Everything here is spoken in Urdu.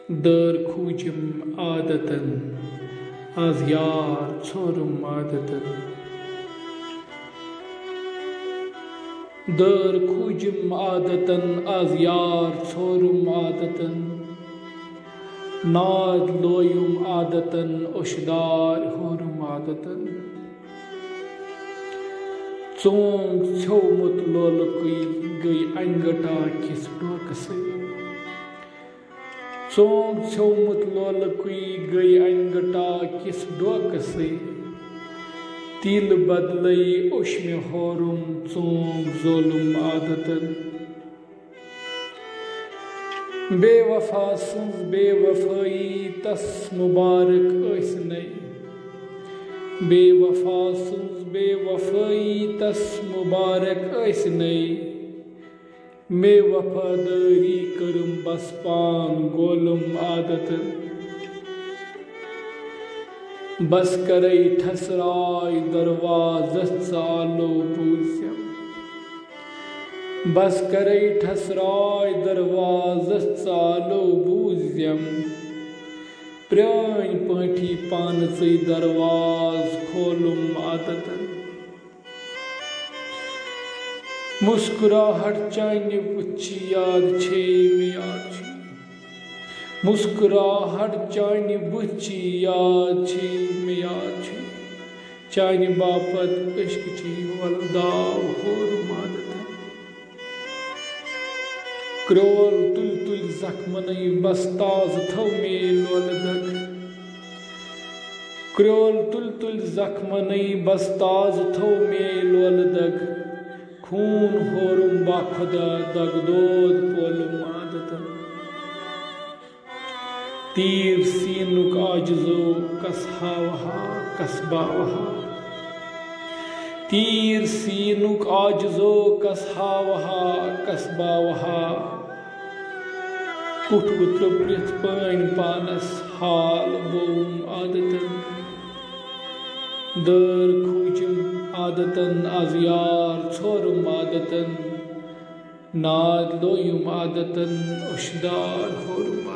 در خوجم عادتن از یار ژھورم عادتن در خوجم عادتن از یار ژھورم عادتن ناد لویم عادتن اشدار ہورم عادتن ژونگ ژھیومت لولکٕے گٔے انگٹا کِس ڈوکسٕے ژونگ ژھیومت لولکٕے گٔے انگٹا کِس ڈوکسٕے تیل بدلے اوٚش مےٚ ہورم ژونگ ظولم عادتن بے وفا سٕنٛز بے وفٲیی تس مبارک ٲسنَے بے وفا سٕنٛز بے وفٲیی تس مبارک ٲسنَے مے وفادٲری کٔرٕم بس پان گولم عادتن بس کرے ٹھسراے دروازس ژالو بوٗزِم بس کرے ٹھسراے دروازس ژالو بوٗزِم پرٛٲنۍ پٲٹھی پانژٕے درواز کھولُم عادتن مسکراہٹ چانہِ بُتھہِ یاد چھے مےٚ یاد چھے مسکراہٹ چانہِ بُتھہِ یاد چھے مےٚ یاد چھے چانہِ باپت عشقٕچی وۄلداو ہورم عادتن کرٛول تُلۍ تُلۍ زخمنٕے بس تازٕ تھٲو مے لولہٕ دگ کرٛول تُلۍ تُلۍ زخمنٕے بس تازٕ تھٲو مے لولہٕ دگ خوٗن ہورم باخۄدا دگ دود پولُم عادتن تیٖر سیٖنُک عاجزو کس ہاوہا کس باوہا تیٖر سیٖنُک عاجزو کس ہاوہا کس باوہا کُٹھ وُترٕ پرٛٮ۪تھ پٲنۍ پانس حال بووُم عادتن در خوجم عادتن از یار ژھورم عادتن ناد لویم عادتن اشدار ہورم